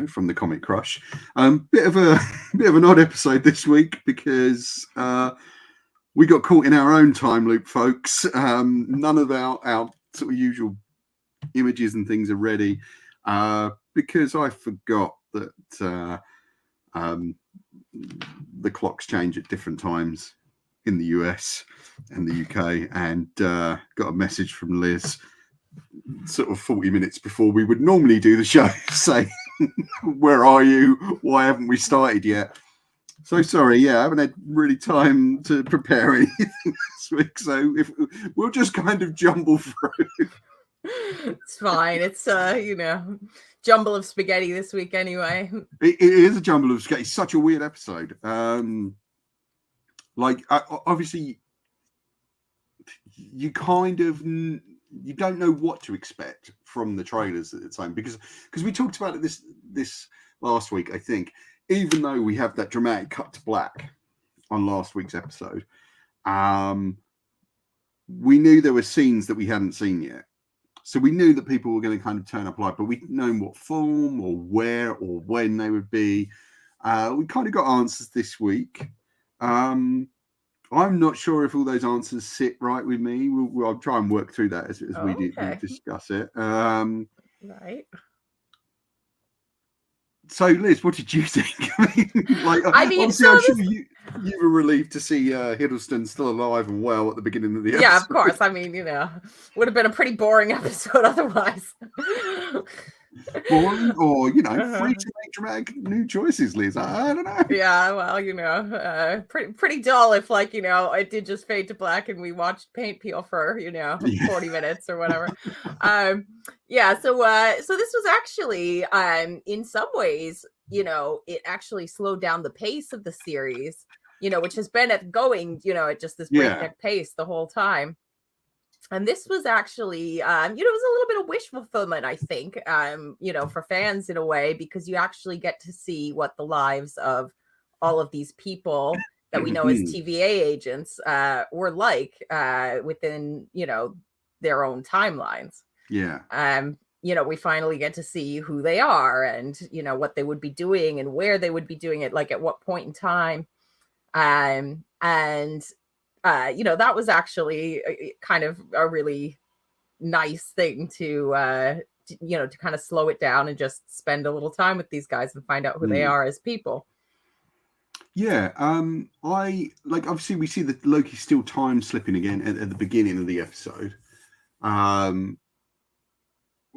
from the Comic Crush. Bit of an odd episode this week because we got caught in our own time loop, folks. None of our sort of usual images and things are ready because I forgot that the clocks change at different times in the US and the UK, and got a message from Liz sort of 40 minutes before we would normally do the show saying, where are you? Why haven't we started yet? So sorry, I haven't had really time to prepare anything this week, so if we'll just kind of jumble through. It's fine. It's jumble of spaghetti this week anyway. It is a jumble of spaghetti. It's such a weird episode. Obviously you kind of you don't know what to expect from the trailers at the time because we talked about it this last week, I think. Even though we have that dramatic cut to black on last week's episode, we knew there were scenes that we hadn't seen yet. So we knew that people were going to kind of turn up live, but we didn't know in what form or where or when they would be. We kind of got answers this week. I'm not sure if all those answers sit right with me. I'll try and work through that as we discuss it. Right. So, Liz, what did you think? I'm sure you were relieved to see Hiddleston still alive and well at the beginning of the episode. Yeah, of course. I mean, would have been a pretty boring episode otherwise. Boring or, free to make dramatic new choices, Liz. I don't know. Yeah, well, pretty dull if, it did just fade to black and we watched paint peel for, 40 minutes or whatever. So this was actually, in some ways, it actually slowed down the pace of the series, which has been going, at just this breakneck pace the whole time. And this was actually, it was a little bit of wish fulfillment, I think, for fans in a way, because you actually get to see what the lives of all of these people that we know as TVA agents were like within, their own timelines. Yeah. We finally get to see who they are and, what they would be doing and where they would be doing it, like at what point in time. That was actually kind of a really nice thing to kind of slow it down and just spend a little time with these guys and find out who they are as people. Yeah. Obviously we see that Loki still time slipping again at the beginning of the episode. And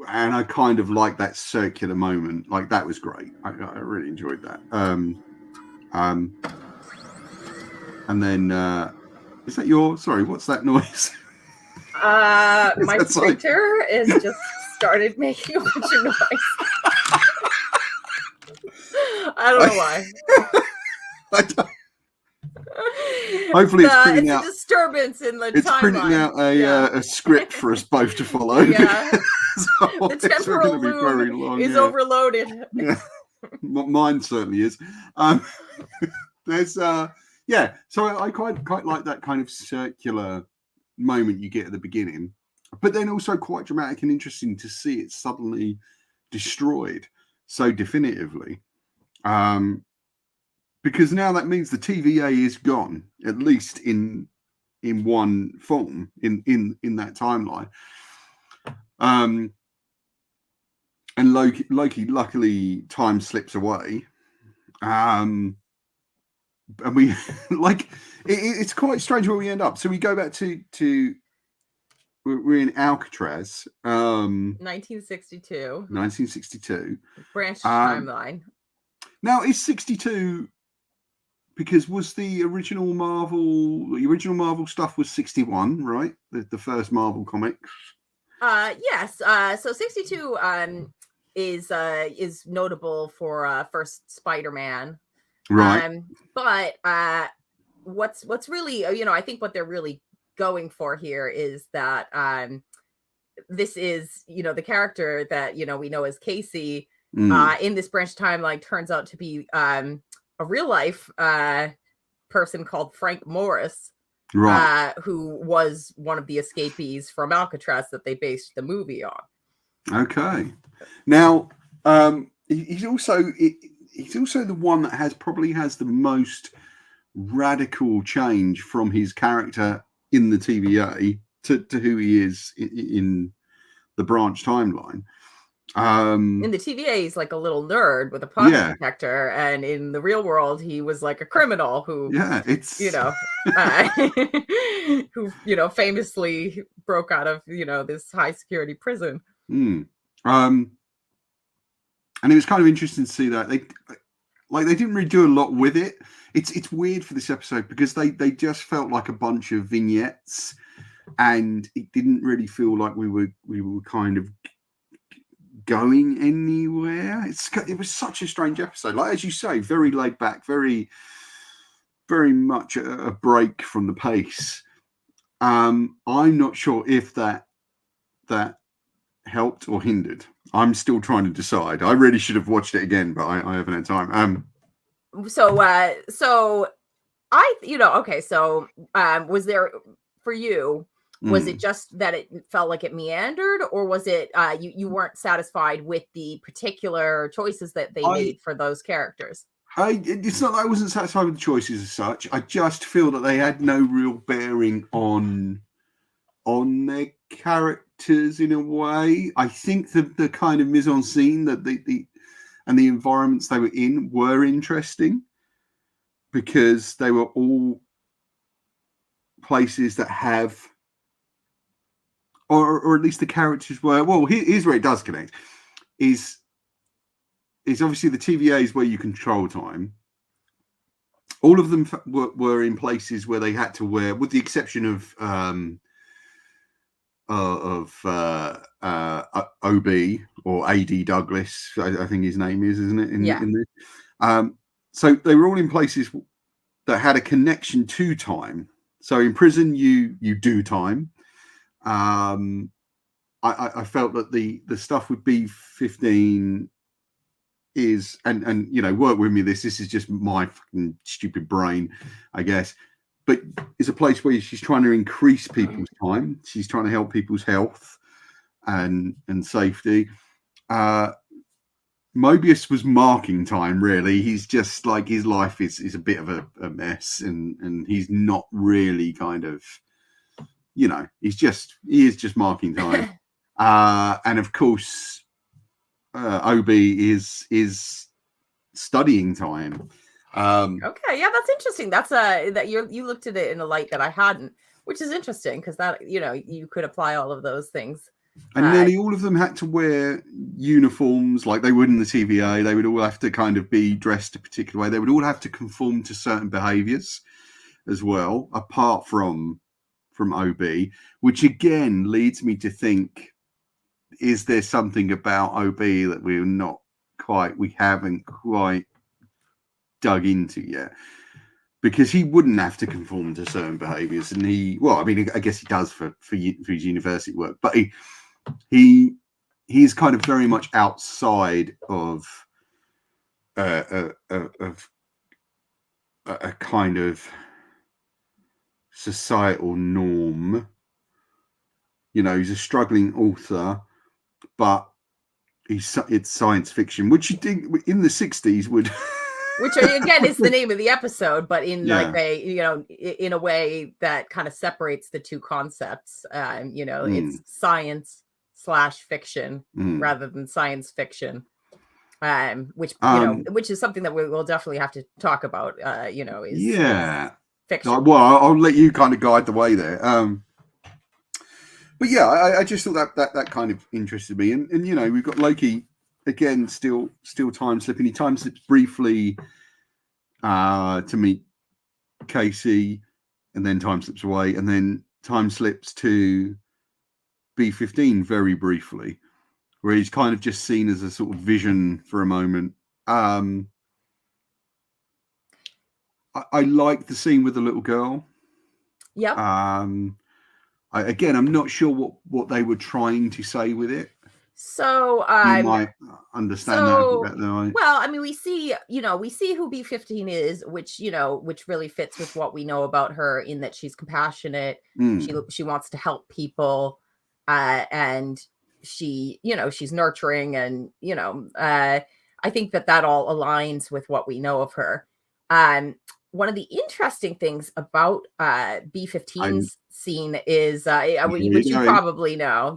I kind of like that circular moment. Like, that was great. I really enjoyed that. And then, is that what's that noise? My printer is just started making a bunch of noise. I don't know why. Hopefully it's printing out a disturbance in the It's timeline. printing out a script for us both to follow. Yeah. So the temporal loop is overloaded. Yeah. Mine certainly is. There's so I quite like that kind of circular moment you get at the beginning, but then also quite dramatic and interesting to see it suddenly destroyed so definitively, because now that means the TVA is gone, at least in one form in that timeline. And Loki luckily time slips away. And we it's quite strange where we end up. So we go back to we're in Alcatraz, 1962 branch timeline. Now, is 62 because was the original Marvel stuff was 61, right? The first Marvel comics. Yes. So 62 is notable for first Spider-Man. Right. But what's really, I think what they're really going for here is that this is, the character that, we know as Casey in this branch timeline turns out to be a real life person called Frank Morris, right? Who was one of the escapees from Alcatraz that they based the movie on. Okay. Now, he's also the one that probably has the most radical change from his character in the TVA to who he is in the branch timeline. In the TVA, he's like a little nerd with a pocket detector, and in the real world, he was like a criminal who, it's who famously broke out of this high security prison. And it was kind of interesting to see that they didn't really do a lot with it. It's weird for this episode because they just felt like a bunch of vignettes, and it didn't really feel like we were kind of going anywhere. It was such a strange episode, like as you say, very laid back, very very much a break from the pace. I'm not sure if that helped or hindered. I'm still trying to decide. I really should have watched it again, but I haven't had time. So was there for you? Was it just that it felt like it meandered, or was it you weren't satisfied with the particular choices that they made for those characters? It's not that I wasn't satisfied with the choices as such. I just feel that they had no real bearing on their characters in a way. I think the kind of mise en scene that the environments they were in were interesting because they were all places that have, or at least the characters were. Well, here's where it does connect. Is obviously the TVA is where you control time. All of them were in places where they had to wear, with the exception of OB or AD Douglas, I think his name is, isn't it? In this. So they were all in places that had a connection to time. So in prison, you do time. I felt that the stuff with B15 is, and work with me. This is just my fucking stupid brain, I guess. But it's a place where she's trying to increase people's time. She's trying to help people's health and safety. Mobius was marking time, really. He's just like, his life is a bit of a mess, and he's not really kind of, he is just marking time. And of course, OB is studying time. Okay, yeah, that's interesting. That's that you looked at it in a light that I hadn't, which is interesting because that you could apply all of those things. And nearly all of them had to wear uniforms like they would in the TVA. They would all have to kind of be dressed a particular way. They would all have to conform to certain behaviors as well, apart from OB, which again leads me to think, is there something about OB that we haven't quite dug into yet? Because he wouldn't have to conform to certain behaviors, and I guess he does for his university work, but he is kind of very much outside of a kind of societal norm. He's a struggling author, but it's science fiction, which you think in the 60s would which again is the name of the episode, but in like in a way that kind of separates the two concepts. It's science/fiction rather than science fiction, which is something that we will definitely have to talk about. Is fiction. Well, I'll let you kind of guide the way there. But yeah, I just thought that kind of interested me, and we've got Loki again, still time slipping. He time slips briefly to meet Casey, and then time slips away, and then time slips to B15 very briefly, where he's kind of just seen as a sort of vision for a moment. I like the scene with the little girl. Yeah. I'm not sure what they were trying to say with it. So you might understand that a bit better than I. Well, I mean, we see who B15 is, which really fits with what we know about her in that she's compassionate. She wants to help people, and she's nurturing, and I I think that all aligns with what we know of her. One of the interesting things about I'm B15's scene is, here which you going.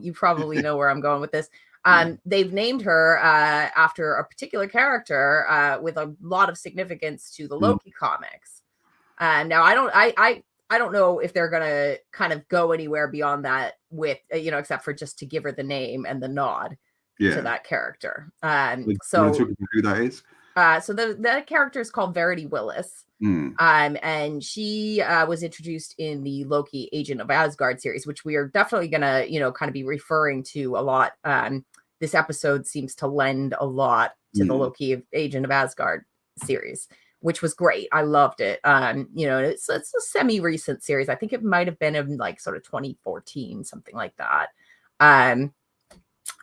you probably know where I'm going with this. Yeah. They've named her after a particular character with a lot of significance to the Loki comics. Now I don't know if they're gonna kind of go anywhere beyond that with except for just to give her the name and the nod to Yeah. that character. So talk about who that is. So that character is called Verity Willis. And she was introduced in the Loki Agent of Asgard series, which we are definitely gonna, kind of be referring to a lot. This episode seems to lend a lot to the Loki Agent of Asgard series, which was great. I loved it. It's a semi-recent series. I think it might have been in like sort of 2014, something like that.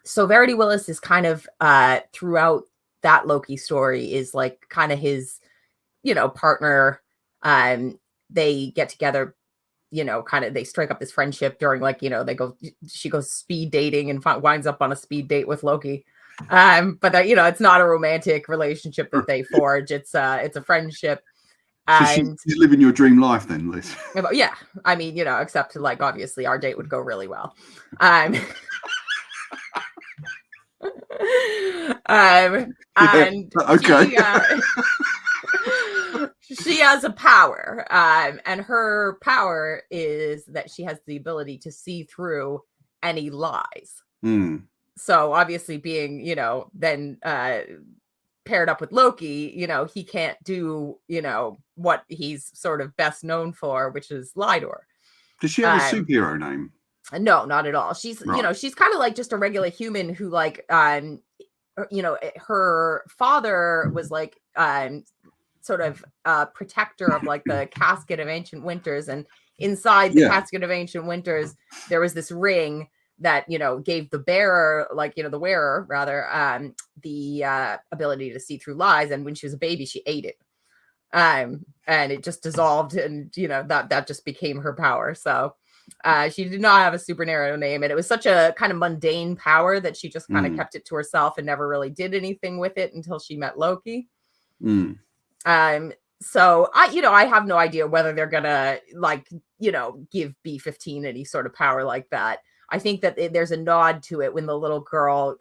So Verity Willis is kind of throughout that Loki story is like kind of his, partner. They get together, kind of they strike up this friendship during like, she goes speed dating and winds up on a speed date with Loki. But that, it's not a romantic relationship that they forge. It's a friendship. So she's living your dream life then, Liz. Yeah. I mean, except like obviously our date would go really well. And okay. She has a power, and her power is that she has the ability to see through any lies. So obviously being, then paired up with Loki, he can't do, what he's sort of best known for, which is lie to her. Does she have a superhero name? No, not at all. She's, right. She's kind of like just a regular human who like, her father was like, sort of protector of like the casket of ancient winters, and inside the casket of ancient winters there was this ring that gave the bearer, like the wearer rather, the ability to see through lies, and when she was a baby she ate it, and it just dissolved, and that just became her power. So she did not have a super narrow name, and it was such a kind of mundane power that she just kind of kept it to herself and never really did anything with it until she met Loki. So I have no idea whether they're gonna like, give B15 any sort of power like that. I think that there's a nod to it when the little girl,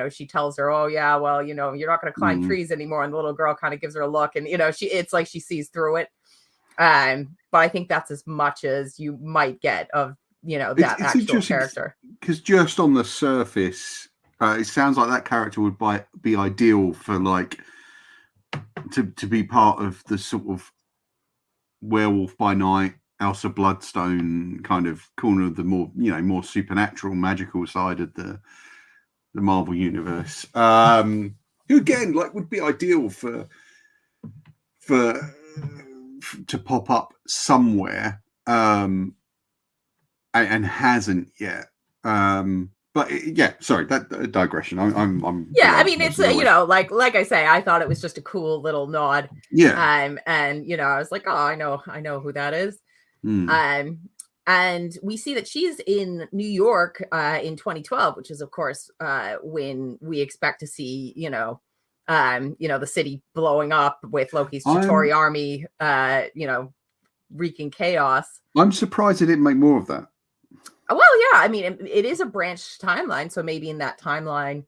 she tells her, oh yeah, well, you're not going to climb trees anymore. And the little girl kind of gives her a look, and, it's like she sees through it. But I think that's as much as you might get of, that it's actual character. Because just on the surface, it sounds like that character would be ideal for like, to be part of the sort of Werewolf by Night, Elsa Bloodstone kind of corner of the more, more supernatural, magical side of the Marvel universe. Who again, like, would be ideal to pop up somewhere, and hasn't yet. But yeah, sorry, that digression. I'm yeah. I mean, it's like I say, I thought it was just a cool little nod. Yeah. And I was like, oh, I know who that is. And we see that she's in New York in 2012, which is of course when we expect to see the city blowing up with Loki's Chitauri army, wreaking chaos. I'm surprised they didn't make more of that. Well, yeah, I mean, it is a branched timeline, so maybe in that timeline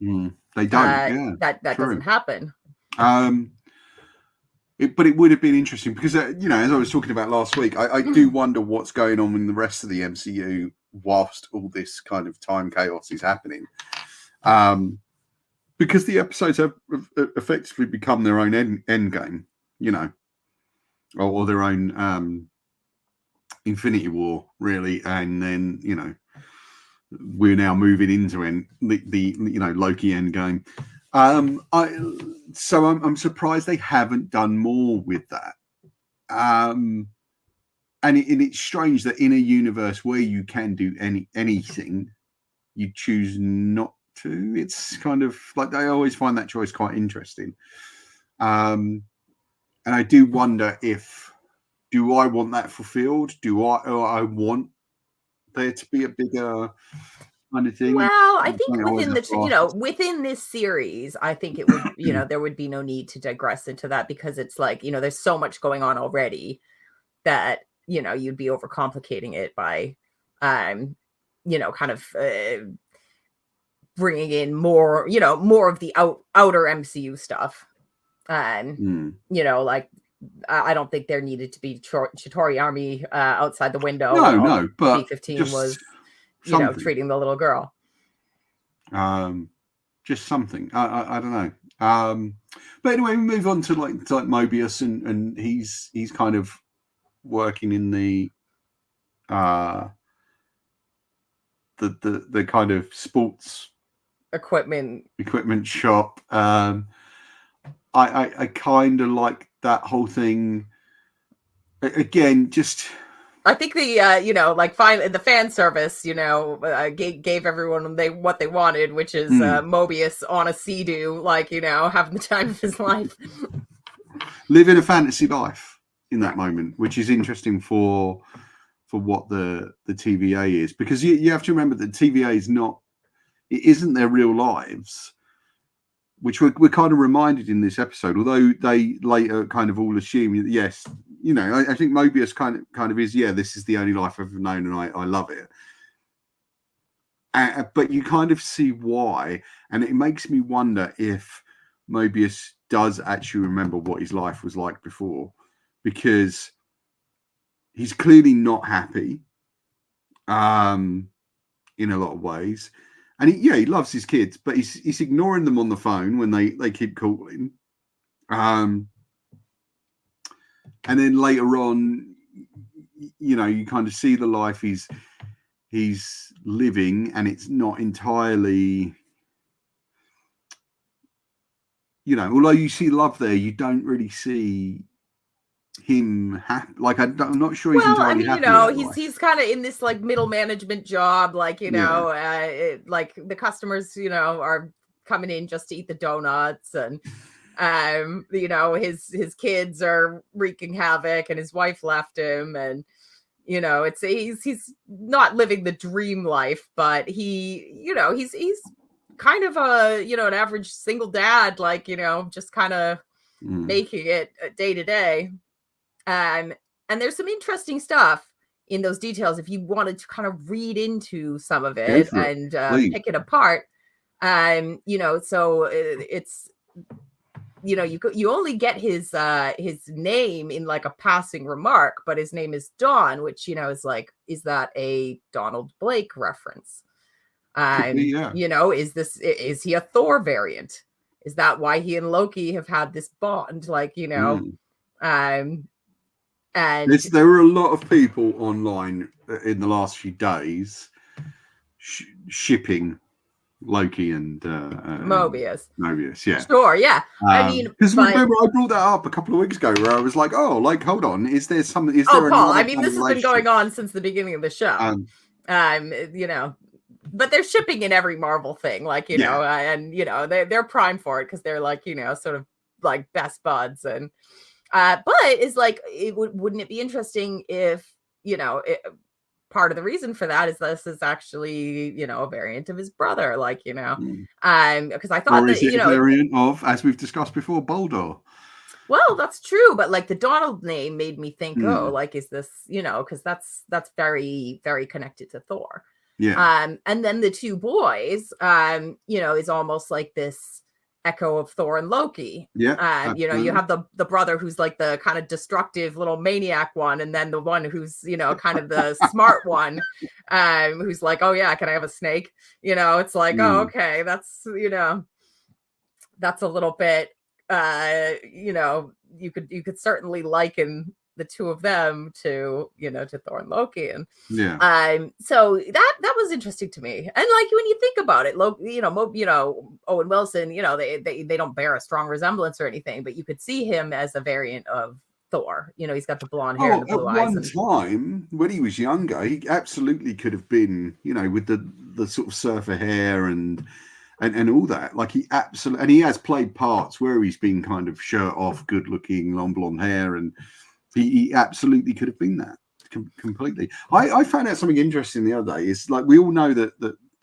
they don't. That doesn't happen. But it would have been interesting because as I was talking about last week, I do wonder what's going on in the rest of the MCU whilst all this kind of time chaos is happening, because the episodes have effectively become their own end game, or their own Infinity War, really, and then we're now moving into the Loki end game. I'm surprised they haven't done more with that. And it's strange that in a universe where you can do anything, you choose not to. It's kind of like, I always find that choice quite interesting. And I do wonder do I want that fulfilled? Do I want there to be a bigger kind of thing. Well, I think Something I always within have to you ask know, myself. within this series, I think it would, there would be no need to digress into that because it's like, there's so much going on already that, you'd be overcomplicating it by, kind of bringing in more, more of the outer MCU stuff. Like I don't think there needed to be Chitauri Army outside the window when all but B-15 was, just something. treating the little girl. Just something. I don't know. But anyway, we move on to like Mobius, and he's kind of working in the kind of sports equipment shop. I kind of like that whole thing. Again, just I think the like finally the fan service, gave everyone what they wanted, which is Mobius on a Sea-Doo, like, having the time of his life. Living a fantasy life in that moment, which is interesting for what the TVA is, because you have to remember that TVA isn't their real lives, which we're kind of reminded in this episode, although they later kind of all assume, yes, I think Mobius kind of is, this is the only life I've ever known, and I love it. But you kind of see why, and it makes me wonder if Mobius does actually remember what his life was like before, because he's clearly not happy in a lot of ways. And he loves his kids, but he's ignoring them on the phone when they keep calling. And then later on, you kind of see the life he's living, and it's not entirely, although you see love there, you don't really see him happy. Like I'm not sure he's entirely happy. He's kind of in this like middle management job, like like the customers, are coming in just to eat the donuts, and his kids are wreaking havoc, and his wife left him, and he's not living the dream life, but he's kind of an average single dad, like, just kind of making it day to day. And there's some interesting stuff in those details if you wanted to kind of read into some of it and pick it apart. So it's, you only get his name in like a passing remark, but his name is Don, which, is like, is that a Donald Blake reference? Is he a Thor variant? Is that why he and Loki have had this bond? Like, and there were a lot of people online in the last few days shipping Loki and Mobius. Yeah. Sure, yeah. I mean, because remember I brought that up a couple of weeks ago, where I was like, oh, like, hold on, is there something? Is there? Paul, I mean, this has been going on since the beginning of the show. But they're shipping in every Marvel thing, like, and they're primed for it because they're like, sort of like best buds, and but it's like, wouldn't it be interesting if part of the reason for that is this is actually a variant of his brother, like, because I thought that a variant of, as we've discussed before, Boldor. Well, that's true, but like the Donald name made me think, oh, like, is this, because that's very, very connected to Thor. Yeah. And then the two boys, is almost like this echo of Thor and Loki. Yeah. You have the brother who's like the kind of destructive little maniac one, and then the one who's, kind of the smart one, who's like, oh yeah, can I have a snake? It's like, oh, okay, that's, that's a little bit, you could certainly liken the two of them to Thor and Loki, and so that was interesting to me. And like, when you think about it, Loki, Owen Wilson, they don't bear a strong resemblance or anything, but you could see him as a variant of Thor. He's got the blonde hair and the blue eyes. At one time when he was younger, he absolutely could have been, with the sort of surfer hair and all that. Like, he absolutely, and he has played parts where he's been kind of shirt off, good looking, long blonde hair, and he absolutely could have been that completely. I found out something interesting the other day. Is like, we all know that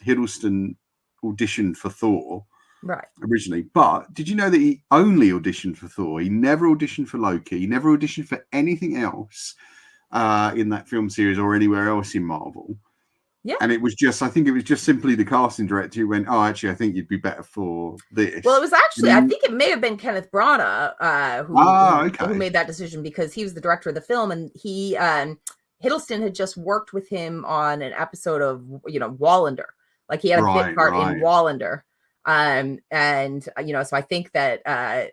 Hiddleston auditioned for Thor Right. originally, but did you know that he only auditioned for Thor? He never auditioned for Loki. He never auditioned for anything else in that film series or anywhere else in Marvel. Yeah. And it was just, I think it was just simply the casting director who went, "Oh, actually, I think you'd be better for this." Well, it was actually, I think it may have been Kenneth Branagh who made that decision, because he was the director of the film, and he Hiddleston had just worked with him on an episode of Wallander. Like, he had a bit part in Wallander, and so I think that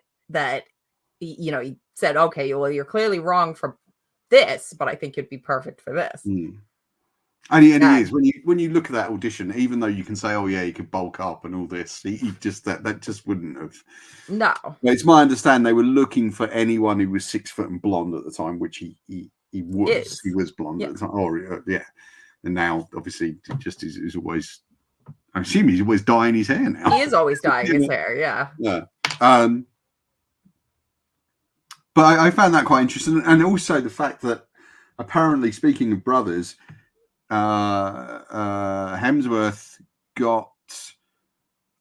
he said, "Okay, well, you're clearly wrong for this, but I think you'd be perfect for this." And he is. When you look at that audition, even though you can say, "Oh yeah, he could bulk up and all this," he just that just wouldn't have. No, it's my understanding they were looking for anyone who was 6 foot and blonde at the time, which he was. He was blonde at the time. Oh yeah, and now obviously just is always. I assume he's always dyeing his hair now. He is always dyeing his hair. Yeah. Yeah. But I found that quite interesting, and also the fact that apparently, speaking of brothers, Hemsworth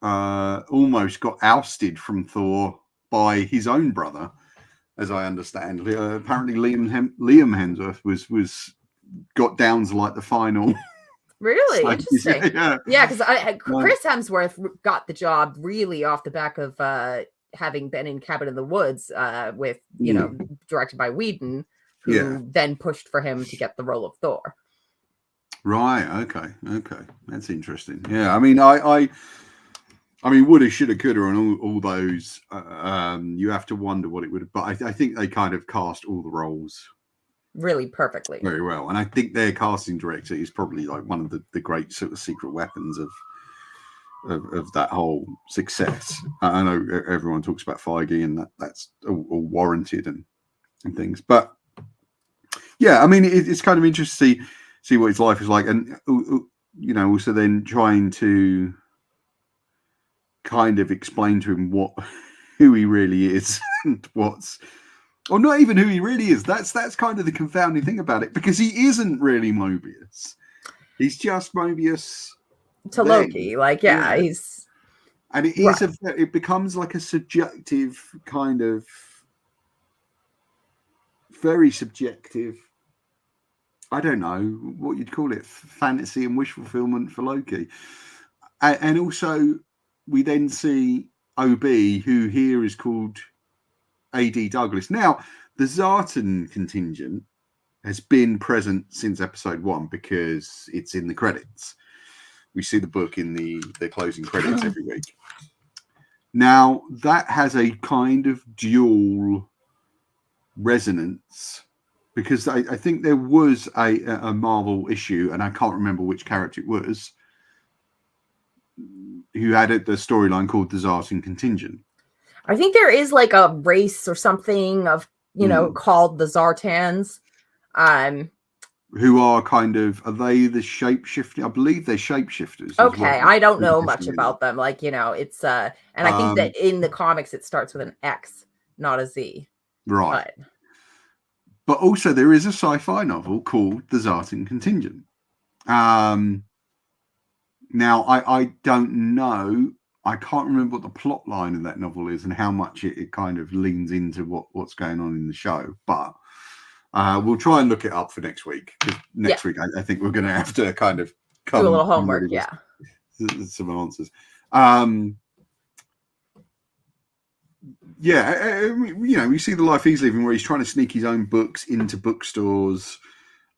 almost got ousted from Thor by his own brother, as I understand. Apparently, Liam Hemsworth was got down to like the final. Really interesting. Yeah, because Chris Hemsworth got the job really off the back of having been in Cabin in the Woods with directed by Whedon, who then pushed for him to get the role of Thor. Right. Okay. That's interesting. Yeah. I mean, I mean, woulda, shoulda, coulda, and all those. You have to wonder what it would have. But I think they kind of cast all the roles really perfectly, very well. And I think their casting director is probably like one of the great sort of secret weapons of that whole success. I know everyone talks about Feige, and that's all warranted and things. But yeah, I mean, it's kind of interesting to see what his life is like, and also then trying to kind of explain to him who he really is and or not even who he really is. That's kind of the confounding thing about it, because he isn't really Mobius. He's just Mobius to Loki. Like, he's, and it is it becomes like a subjective kind of, very subjective, I don't know what you'd call it, fantasy and wish fulfillment for Loki. And also we then see OB, who here is called A.D. Douglas. Now, the Zartan contingent has been present since episode 1 because it's in the credits. We see the book in the closing credits every week. Now, that has a kind of dual resonance, because I think there was a Marvel issue, and I can't remember which character it was, who had the storyline called the Zartan contingent. I think there is like a race or something of, called the Zartans. Who are they the shapeshifting? I believe they're shapeshifters. Okay, I don't know much about them. Like, it's and I think that in the comics it starts with an X, not a Z. Right. But also there is a sci-fi novel called The Zartan Contingent. Now I don't know. I can't remember what the plot line of that novel is and how much it kind of leans into what's going on in the show. But we'll try and look it up for next week. Next week, I think we're going to have to kind of do a little homework. Yeah. Some answers. We see the life he's living, where he's trying to sneak his own books into bookstores,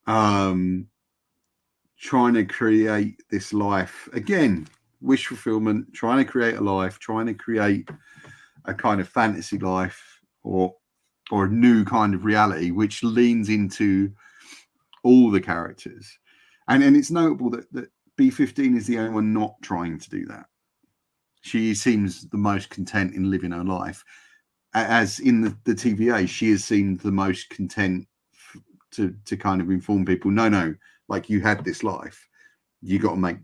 trying to create this life again, wish fulfillment, trying to create a life, trying to create a kind of fantasy life or a new kind of reality, which leans into all the characters. And it's notable that B15 is the only one not trying to do that. She seems the most content in living her life. As in the TVA, she has seemed the most content to kind of inform people, no, like, you had this life. You got to make,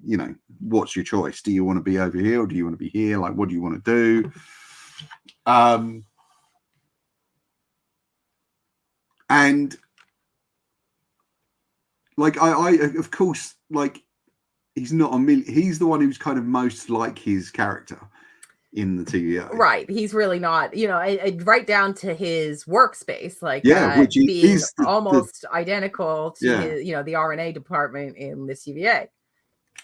what's your choice? Do you want to be over here or do you want to be here? Like, what do you want to do? And like, I of course, like, he's not he's the one who's kind of most like his character in the TVA. Right. He's really not, right down to his workspace, like Which being is almost identical to yeah. his, the RNA department in the TVA.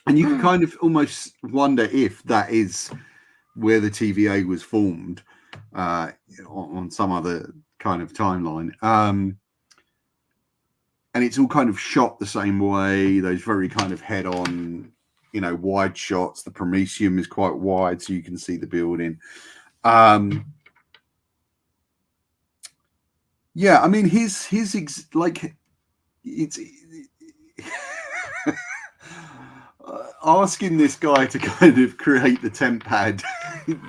And you can kind of almost wonder if that is where the TVA was formed on some other kind of timeline. And it's all kind of shot the same way, those very kind of head-on, wide shots. The Prometheum is quite wide, so you can see the building. Yeah, I mean, it's asking this guy to kind of create the temp pad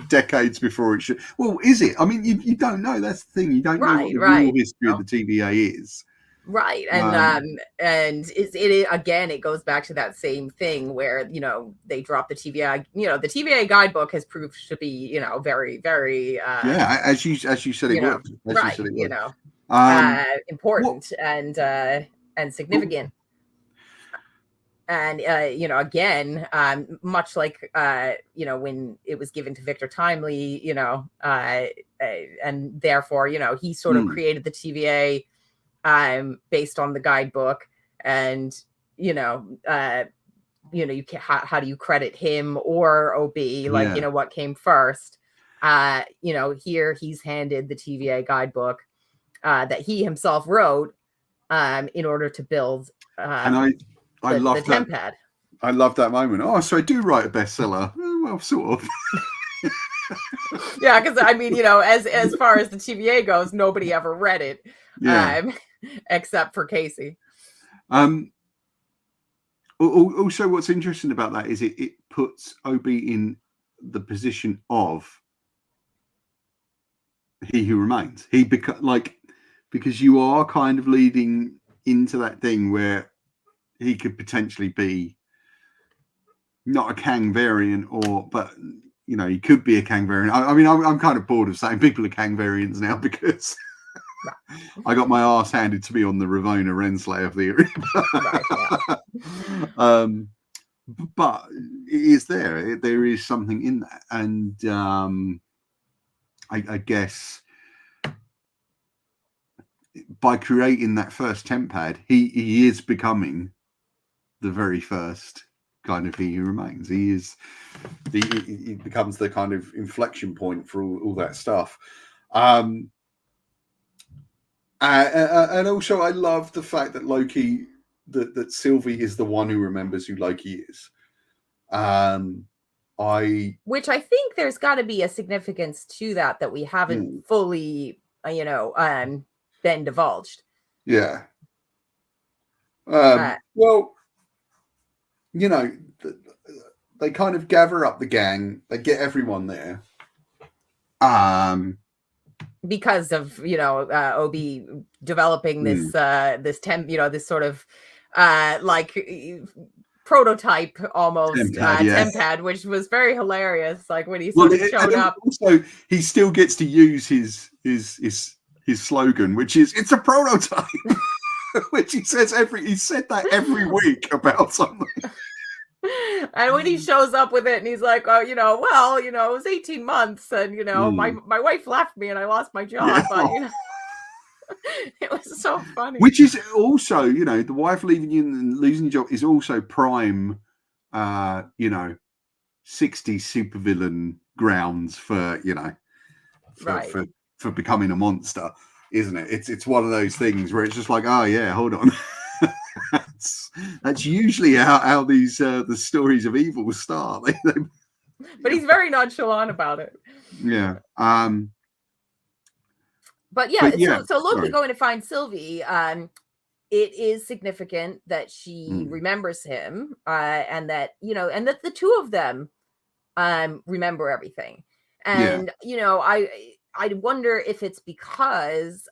decades before it should. Well, is it? I mean, you don't know. That's the thing. You don't know what the real history of the TVA is. Right. And it again, it goes back to that same thing where, they drop the TVA, the TVA guidebook has proved to be, very, very as you said it was. Right, important and significant. And again, much like when it was given to Victor Timely, and therefore, he sort of created the TVA based on the guidebook, and how do you credit him or OB, like what came first? Here he's handed the TVA guidebook that he himself wrote in order to build and I love that pad. I love that moment. Oh, so I do write a bestseller. Well, sort of. Yeah, because I mean, as far as the TVA goes, nobody ever read it. Except for Casey. Also, what's interesting about that is it puts OB in the position of He Who Remains. Because you are kind of leading into that thing where he could potentially be not a Kang variant, but he could be a Kang variant. I mean, I'm kind of bored of saying people are Kang variants now because I got my ass handed to me on the Ravonna Renslayer theory. But it is there. There is something in that, and I guess by creating that first temp pad, he is becoming the very first kind of He Who Remains. He becomes the kind of inflection point for all that stuff. And also I love the fact that Loki, that Sylvie is the one who remembers who Loki is. Which I think there's got to be a significance to that we haven't fully, been divulged. Yeah. Well, they kind of gather up the gang. They get everyone there. Because of OB developing this this sort of prototype almost temp pad, which was very hilarious. Like when he sort of showed up. Also, he still gets to use his slogan, which is "It's a prototype," which he said that every week about something. And when he shows up with it and he's like, oh, it was 18 months and, my wife left me and I lost my job. But, it was so funny. Which is also, the wife leaving you and losing your job is also prime, 60s supervillain grounds for, for becoming a monster, isn't it? It's one of those things where it's just like, oh yeah, hold on. That's usually how these the stories of evil start. But he's very nonchalant about it. Yeah. So Loki going to find Sylvie. It is significant that she remembers him, and that and that the two of them remember everything. And I wonder if it's because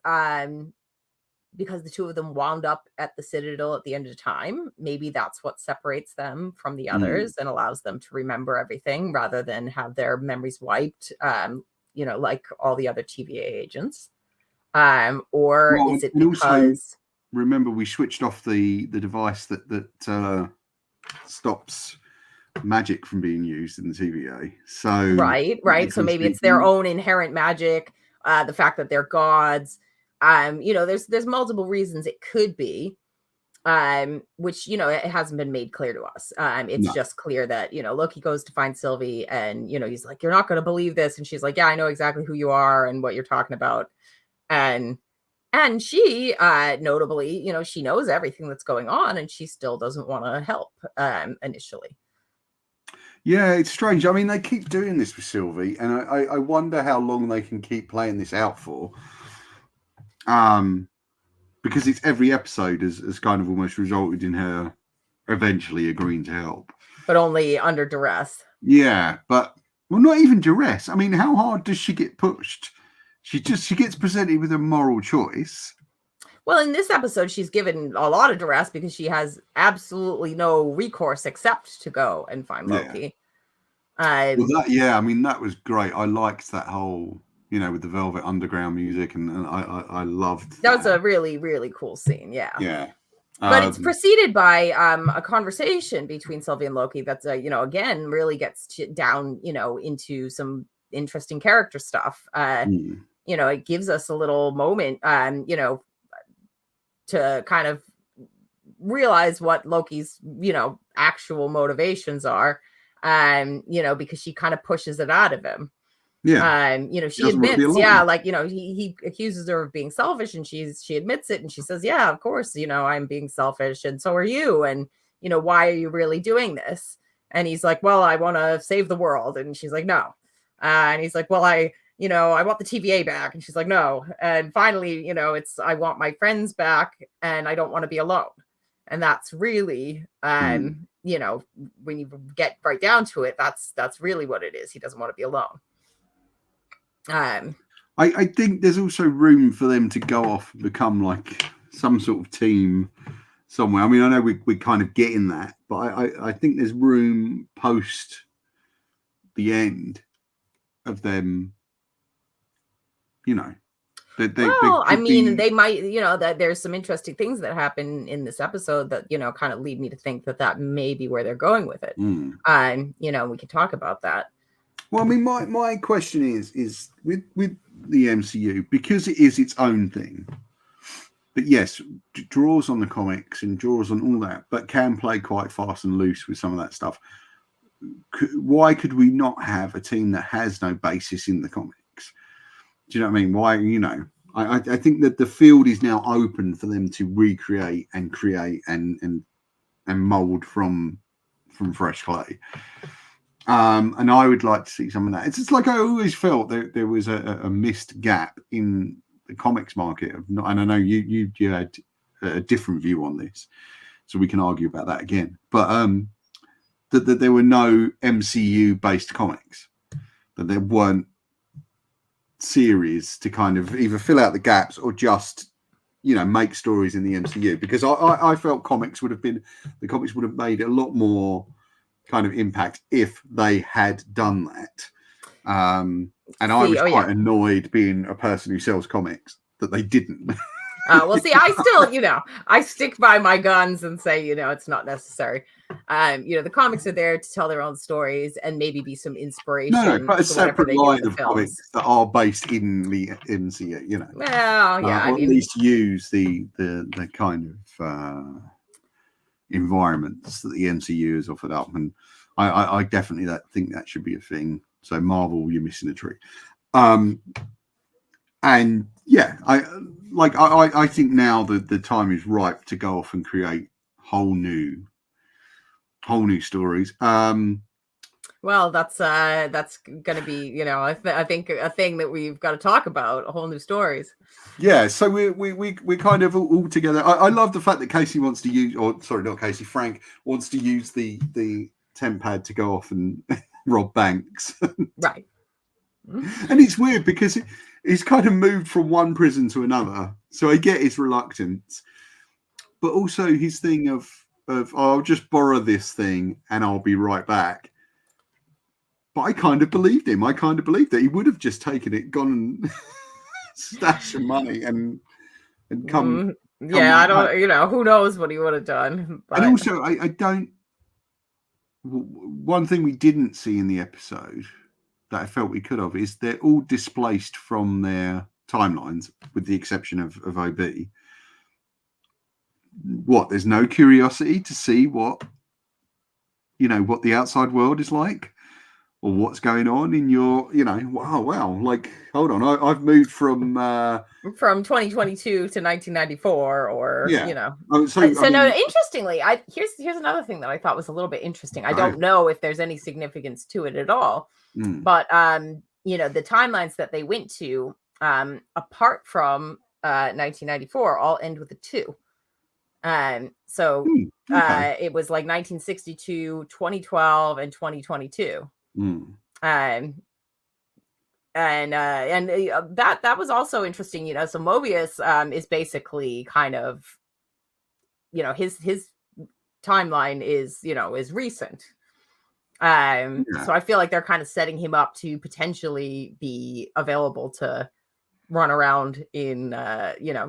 the two of them wound up at the Citadel at the end of time. Maybe that's what separates them from the others and allows them to remember everything rather than have their memories wiped, like all the other TVA agents. Is it because... Also, remember, we switched off the device that stops magic from being used in the TVA. So right. So maybe it's their own inherent magic, the fact that they're gods. There's multiple reasons it could be, which it hasn't been made clear to us. It's just clear that Loki goes to find Sylvie, and he's like, "You're not going to believe this," and she's like, "Yeah, I know exactly who you are and what you're talking about," and she, notably, she knows everything that's going on, and she still doesn't want to help initially. Yeah, it's strange. I mean, they keep doing this with Sylvie, and I wonder how long they can keep playing this out for. Because it's every episode has kind of almost resulted in her eventually agreeing to help. But only under duress. Yeah, but not even duress. I mean, how hard does she get pushed? She gets presented with a moral choice. Well, in this episode, she's given a lot of duress because she has absolutely no recourse except to go and find Loki. I mean, that was great. I liked that whole, with the Velvet Underground music, and I loved that. Was a really, really cool scene. Yeah. Yeah. But it's preceded by a conversation between Sylvie and Loki that's, again, really gets down, into some interesting character stuff. It gives us a little moment, to kind of realize what Loki's, actual motivations are, because she kind of pushes it out of him. Yeah. She admits, he accuses her of being selfish, and she admits it, and she says, yeah, of course, I'm being selfish, and so are you, and why are you really doing this? And he's like, well, I want to save the world, and she's like, no. And he's like, well, I want the TVA back, and she's like, no. And finally, it's, I want my friends back, and I don't want to be alone. And that's really, when you get right down to it, that's really what it is. He doesn't want to be alone. I think there's also room for them to go off and become like some sort of team somewhere. I mean, I know we're kind of getting that, but I think there's room post the end of them, they might, that there's some interesting things that happen in this episode that, kind of lead me to think that may be where they're going with it. We can talk about that. Well, I mean, my question is with the MCU, because it is its own thing, but yes, draws on the comics and draws on all that, but can play quite fast and loose with some of that stuff. Why could we not have a team that has no basis in the comics? Do you know what I mean? Why, I think that the field is now open for them to recreate and create and mold from fresh clay. And I would like to see some of that. It's just like I always felt that there was a missed gap in the comics market. And I know you had a different view on this, so we can argue about that again. But that there were no MCU-based comics, that there weren't series to kind of either fill out the gaps or just make stories in the MCU, because I felt the comics would have made a lot more kind of impact if they had done that. And I was quite annoyed, being a person who sells comics, that they didn't. Well, see, I still, I stick by my guns and say, it's not necessary. The comics are there to tell their own stories and maybe be some inspiration. No, but a separate line of comics that are based in the MCU, Well, yeah, or at least use the kind of environments that the MCU has offered up, and I definitely think that should be a thing. So Marvel, you're missing a trick. And yeah, I think now the time is ripe to go off and create whole new stories. Well, that's going to be, I think a thing that we've got to talk about, whole new stories. Yeah, so we kind of all together. I love the fact that Casey wants to use, or sorry, not Casey, Frank wants to use the tempad to go off and rob banks. Right. And it's weird because he's kind of moved from one prison to another. So I get his reluctance, but also his thing of I'll just borrow this thing and I'll be right back. But I kind of believed him. I kind of believed that he would have just taken it, gone and stashed some money and come. Yeah, I don't. Who knows what he would have done. But... And also, I don't. one thing we didn't see in the episode that I felt we could have is they're all displaced from their timelines, with the exception of OB. What? There's no curiosity to see what the outside world is like, or what's going on in your, wow. Like, hold on, I've moved from 2022 to 1994, or yeah. So no, interestingly, here's another thing that I thought was a little bit interesting. I don't know if there's any significance to it at all, but the timelines that they went to, apart from 1994, all end with a 2. So it was like 1962, 2012, and 2022. And that was also interesting, so Mobius is basically kind of, his timeline is recent. So I feel like they're kind of setting him up to potentially be available to run around in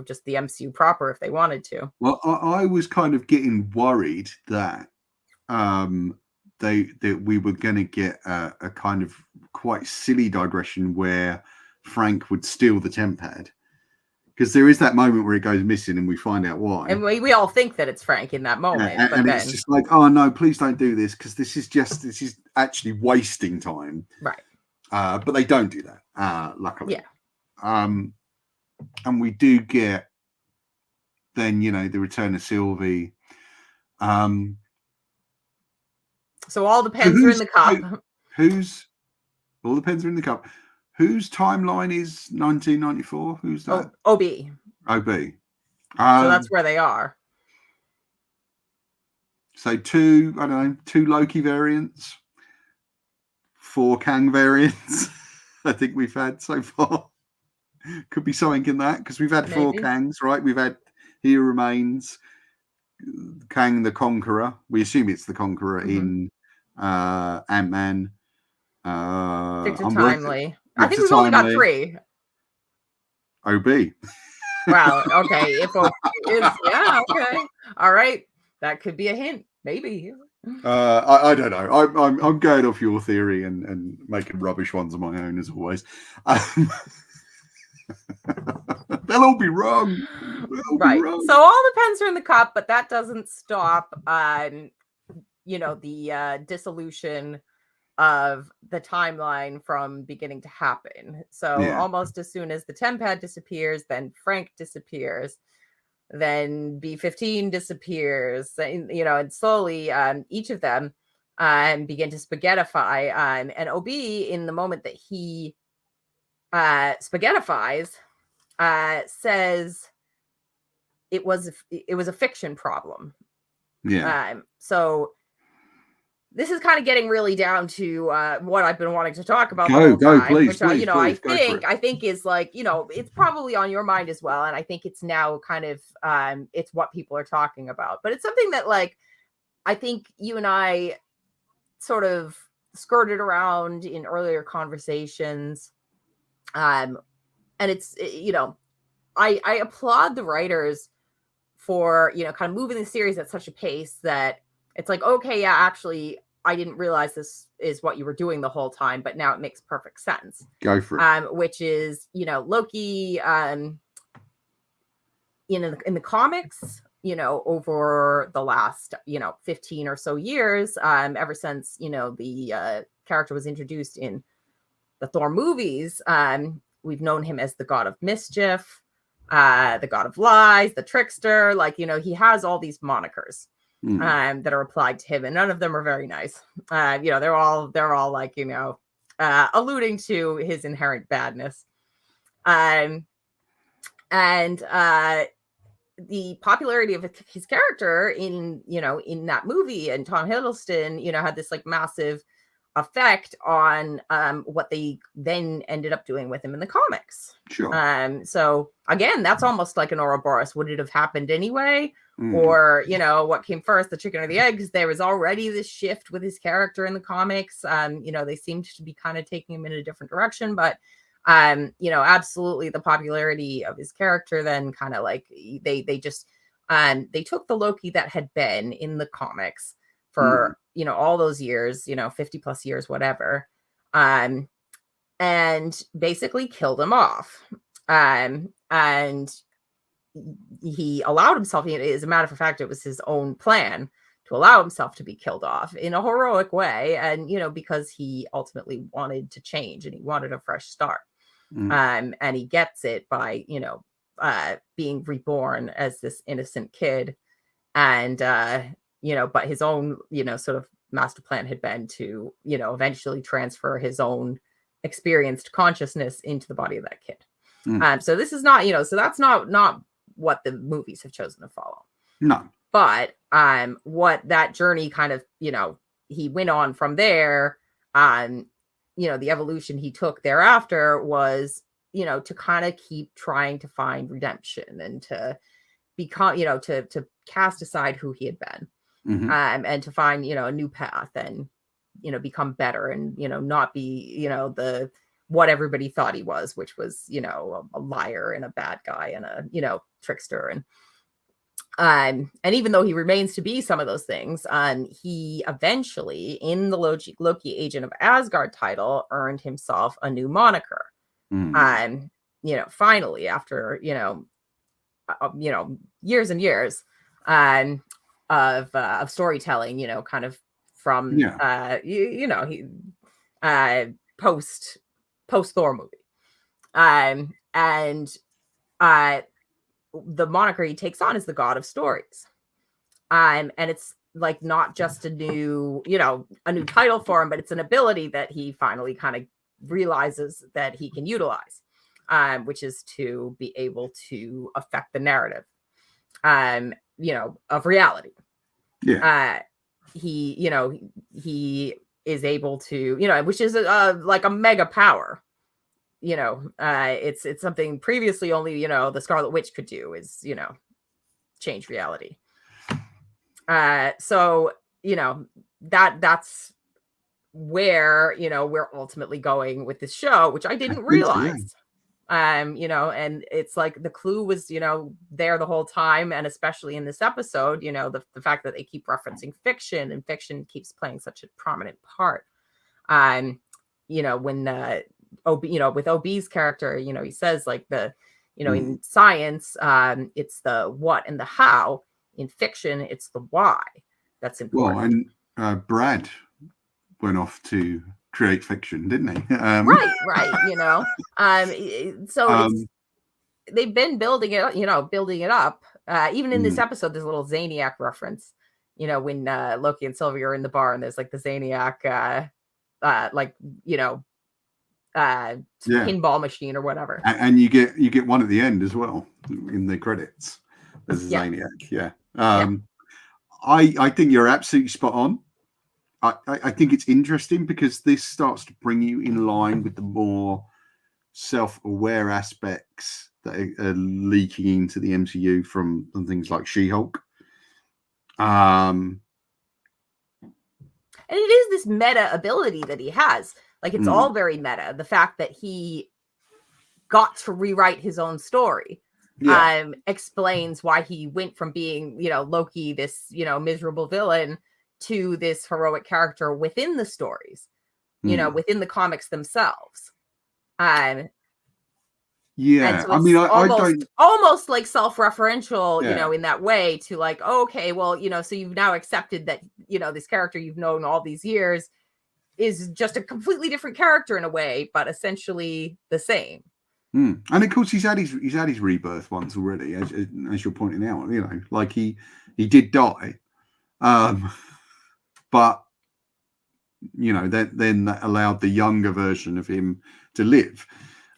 just the MCU proper if they wanted to. Well, I was kind of getting worried that we were going to get a kind of quite silly digression where Frank would steal the temp pad, because there is that moment where it goes missing and we find out why, and we all think that it's Frank in that moment, but then it's just like, oh no, please don't do this, because this is actually wasting time, right? But they don't do that, luckily. And we do get then the return of Sylvie. So all the pens are in the cup. All the pens are in the cup? Whose timeline is 1994? Who's that? OB. OB. So that's where they are. So 2 Loki variants, 4 Kang variants. I think we've had so far. Could be something in that, because we've had 4 Kangs, right? We've had He Who Remains, Kang the Conqueror. We assume it's the Conqueror in Ant-Man. Victor Timely. I think we've only got 3. OB. Wow. Okay. If OB is, okay. All right. That could be a hint. Maybe. I don't know. I'm going off your theory and making rubbish ones of my own, as always. They'll all be wrong. Right. So all the pens are in the cup, but that doesn't stop the dissolution of the timeline from beginning to happen. So almost as soon as the temp pad disappears, then Frank disappears, then B15 disappears, and slowly each of them begin to spaghettify. And OB, in the moment that he spaghettifies, says it was a fiction problem. So this is kind of getting really down to what I've been wanting to talk about. Please, I think is like, it's probably on your mind as well, and I think it's now kind of it's what people are talking about. But it's something that, like, I think you and I sort of skirted around in earlier conversations, and it's I applaud the writers for kind of moving the series at such a pace that it's like, okay, yeah, actually, I didn't realize this is what you were doing the whole time, but now it makes perfect sense. Go for it. Which is, Loki, in the comics, over the last, 15 or so years, ever since, the character was introduced in the Thor movies, we've known him as the god of mischief, the god of lies, the trickster. Like, he has all these monikers that are applied to him, and none of them are very nice. They're all like, alluding to his inherent badness. And the popularity of his character in that movie, and Tom Hiddleston, had this like massive effect on what they then ended up doing with him in the comics. Sure. So again, that's almost like an Ouroboros. Would it have happened anyway? Or, what came first, the chicken or the egg? Because there was already this shift with his character in the comics. They seemed to be kind of taking him in a different direction, but absolutely the popularity of his character then kind of like they just they took the Loki that had been in the comics for all those years, 50 plus years, whatever, and basically killed him off. And he allowed himself, as a matter of fact, it was his own plan to allow himself to be killed off in a heroic way. And, because he ultimately wanted to change and he wanted a fresh start. And he gets it by, being reborn as this innocent kid. And, but his own, sort of master plan had been to, eventually transfer his own experienced consciousness into the body of that kid. So this is not, so that's not what the movies have chosen to follow. No. But what that journey kind of, he went on from there, the evolution he took thereafter was, to kind of keep trying to find redemption and to become, to cast aside who he had been, and to find, a new path and, become better and, not be, the what everybody thought he was, which was, a liar and a bad guy and a, trickster. And even though he remains to be some of those things, he eventually, in the Loki Agent of Asgard title, earned himself a new moniker. Finally, after, years and years of storytelling, kind of from, he post Thor movie. The moniker he takes on is the God of Stories. And it's like not just a new title for him, but it's an ability that he finally kind of realizes that he can utilize, which is to be able to affect the narrative, of reality. Yeah. He is able to, which is like a mega power. It's something previously only, the Scarlet Witch could do is, change reality. So, that's where, we're ultimately going with this show, which I didn't realize. And it's like the clue was, there the whole time. And especially in this episode, the fact that they keep referencing fiction and fiction keeps playing such a prominent part. When with OB's character, he says like the, in science, it's the what and the how. In fiction, it's the why that's important. Well, and Brad went off to create fiction, didn't he? Right. So they've been building it up. Even in this episode, there's a little Zaniac reference. When Loki and Sylvie are in the bar, and there's like the Zaniac, pinball machine or whatever. And you get one at the end as well in the credits. There's a Zaniac. Yeah. I think you're absolutely spot on. I think it's interesting because this starts to bring you in line with the more self-aware aspects that are leaking into the MCU from things like She-Hulk. And it is this meta ability that he has. Like, it's all very meta. The fact that he got to rewrite his own story explains why he went from being, Loki, this, miserable villain, to this heroic character within the stories, within the comics themselves. And so I mean, I don't almost like self-referential, in that way to like, okay, well, so you've now accepted that, this character you've known all these years is just a completely different character in a way, but essentially the same. And of course, he's had his rebirth once already, as you're pointing out. Like he did die, but then that allowed the younger version of him to live,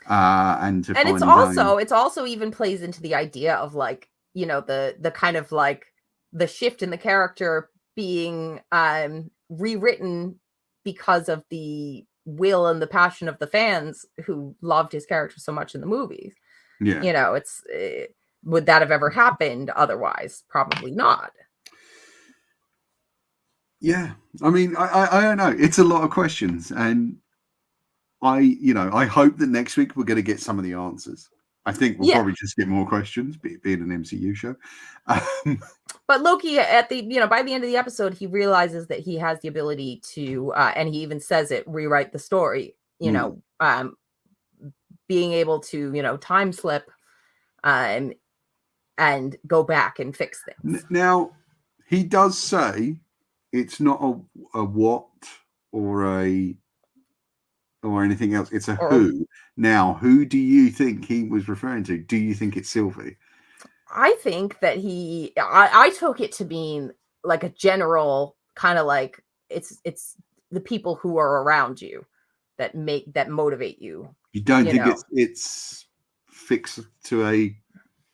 and it's also even plays into the idea of like the kind of like the shift in the character being rewritten because of the will and the passion of the fans who loved his character so much in the movies. It's would that have ever happened otherwise? Probably not. I mean, I don't know, it's a lot of questions, and I hope that next week we're going to get some of the answers. I think we'll probably just get more questions, being an MCU show. But Loki at the, by the end of the episode, he realizes that he has the ability to, and he even says it, rewrite the story, being able to, time slip, and go back and fix things. Now, he does say it's not a what or anything else. It's a who. Now, who do you think he was referring to? Do you think it's Sylvie? I think that I took it to mean like a general kind of like it's the people who are around you that motivate you. You don't think it's fixed to a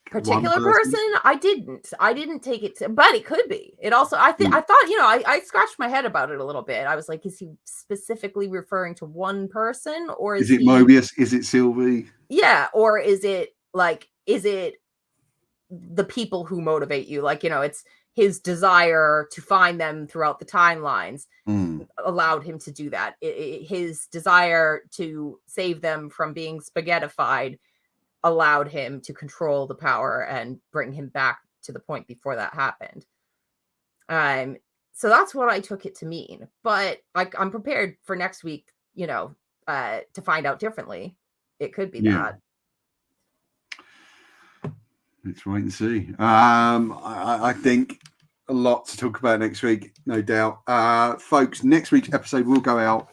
particular person? I didn't take it to, but it could be. It also, I thought, I scratched my head about it a little bit. I was like, is he specifically referring to one person, or is it Mobius? Is it Sylvie? Yeah, or is it the people who motivate you? Like, it's his desire to find them throughout the timelines allowed him to do that. His desire to save them from being spaghettified allowed him to control the power and bring him back to the point before that happened. So that's what I took it to mean. But I'm prepared for next week, to find out differently. It could be that. Let's wait and see. I think a lot to talk about next week, no doubt. Folks, next week's episode will go out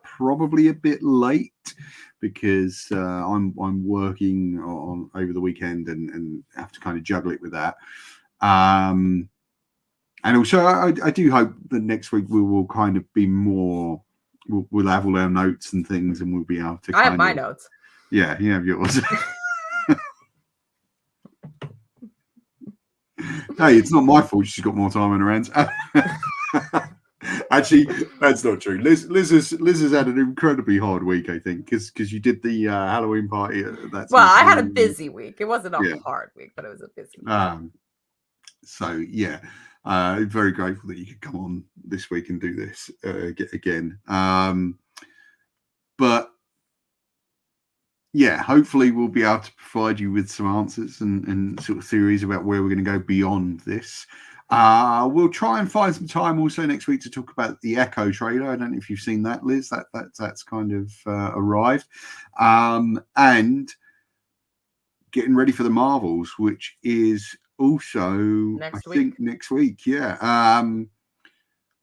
probably a bit late, because I'm working on over the weekend and have to kind of juggle it with that. And also, I do hope that next week we will kind of be more. We'll have all our notes and things, and we'll be able to. I have my notes. Yeah, you have yours. Hey, it's not my fault she's got more time on her hands. Actually, that's not true. Liz has had an incredibly hard week, I think, because you did the Halloween party. I had a busy week. It wasn't a hard week, but it was a busy week. So yeah, very grateful that you could come on this week and do this again. But yeah, hopefully we'll be able to provide you with some answers and sort of theories about where we're going to go beyond this. We'll try and find some time also next week to talk about the Echo trailer. I don't know if you've seen that, Liz. That's kind of arrived. And getting ready for the Marvels, which is also think next week. Yeah. I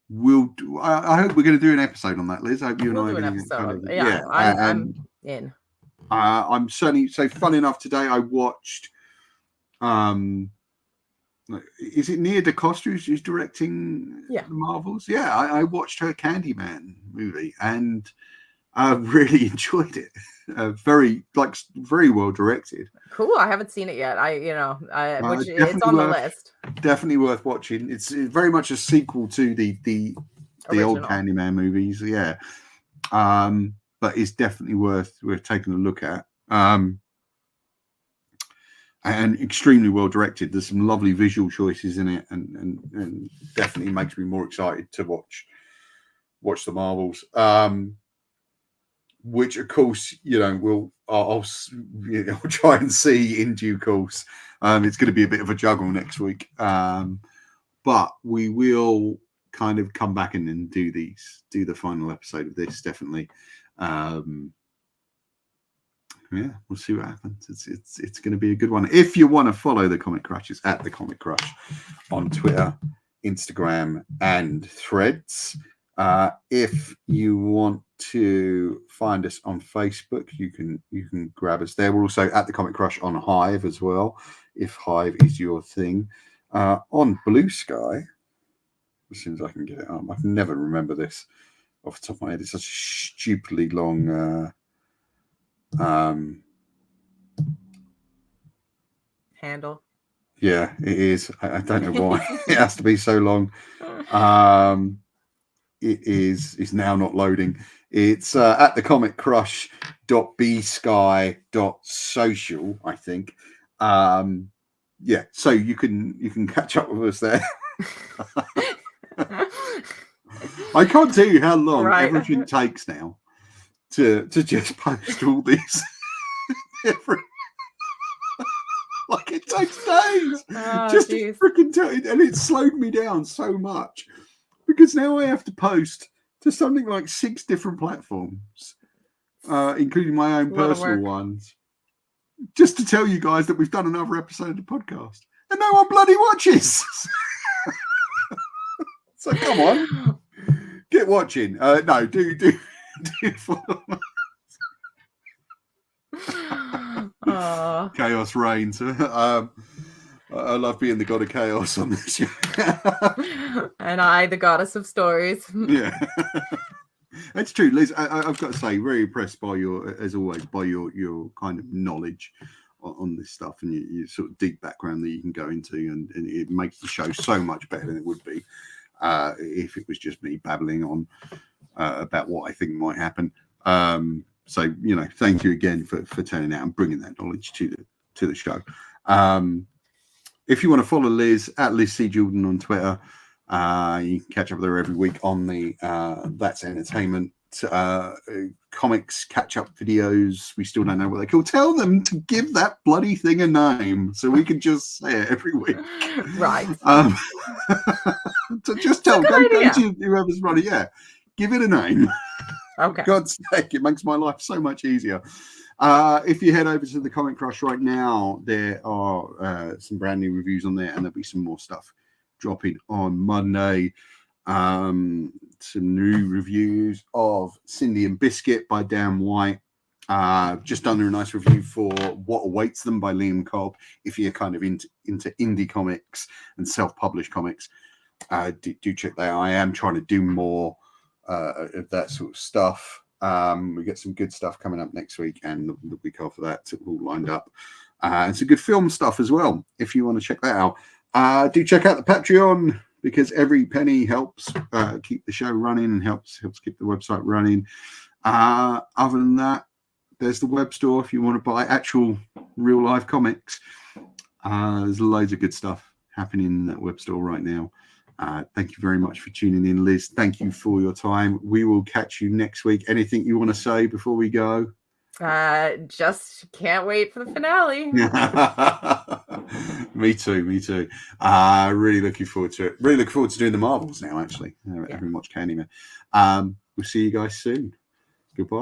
hope we're going to do an episode on that, Liz. I hope you and I are going to kind of, I'm in. I'm certainly so fun enough today. I watched is it Nia DaCosta who's directing the Marvels? Yeah, I watched her Candyman movie and I really enjoyed it. Very well directed. Cool. I haven't seen it yet. Which it's on the list. Definitely worth watching. It's very much a sequel to the old Candyman movies. Yeah. But it's definitely worth taking a look at. And extremely well directed. There's some lovely visual choices in it, and definitely makes me more excited to watch the Marvels. Which of course, I'll try and see in due course. It's going to be a bit of a juggle next week, but we will kind of come back and do the final episode of this definitely. Yeah, we'll see what happens. It's going to be a good one. If you want to follow the Comic Crush, it's at the Comic Crush on Twitter, Instagram, and Threads. If you want to find us on Facebook, you can grab us there. We're also at the Comic Crush on Hive as well, if Hive is your thing. On Blue Sky, as soon as I can get it up, I can never remember this off the top of my head. It's such a stupidly long handle. Yeah, it is. I don't know why it has to be so long. It's now not loading. It's at the comiccrush.bsky.social, I think. Yeah, so you can catch up with us there. I can't tell you how long everything takes now to just post all these different Like it takes days just to freaking tell it, and it slowed me down so much because now I have to post to something like 6 different platforms, including my own personal ones, just to tell you guys that we've done another episode of the podcast, and no one bloody watches. So come on, get watching. No, do follow. Chaos reigns. I love being the god of chaos on this show. And I, the goddess of stories. Yeah. That's true, Liz. I've got to say, very impressed by as always, by your kind of knowledge on this stuff and your sort of deep background that you can go into, and it makes the show so much better than it would be if it was just me babbling on about what I think might happen. So, thank you again for turning out and bringing that knowledge to the show. If you want to follow Liz at Liz C. Jordan on Twitter, you can catch up with her every week on the That's Entertainment comics catch-up videos. We still don't know what they're called. Tell them to give that bloody thing a name so we can just say it every week. Right. So just tell them, go to whoever's running. Yeah, give it a name. Okay. For God's sake, it makes my life so much easier. If you head over to the Comic Crush right now, there are some brand new reviews on there, and there'll be some more stuff dropping on Monday. Some new reviews of Cindy and Biscuit by Dan White. Just under a nice review for What Awaits Them by Liam Cobb. If you're kind of into indie comics and self-published comics, do check that out. I am trying to do more of that sort of stuff. We get some good stuff coming up next week and the week after that, all lined up. And some good film stuff as well, if you want to check that out. Do check out the Patreon, because every penny helps keep the show running and helps keep the website running. Other than that, there's the web store if you want to buy actual real life comics. There's loads of good stuff happening in that web store right now. Thank you very much for tuning in, Liz. Thank you for your time. We will catch you next week. Anything you want to say before we go? Just can't wait for the finale. Me too. Really looking forward to it. Really looking forward to doing the Marvels now, actually. Having watched Candyman. We'll see you guys soon. Goodbye.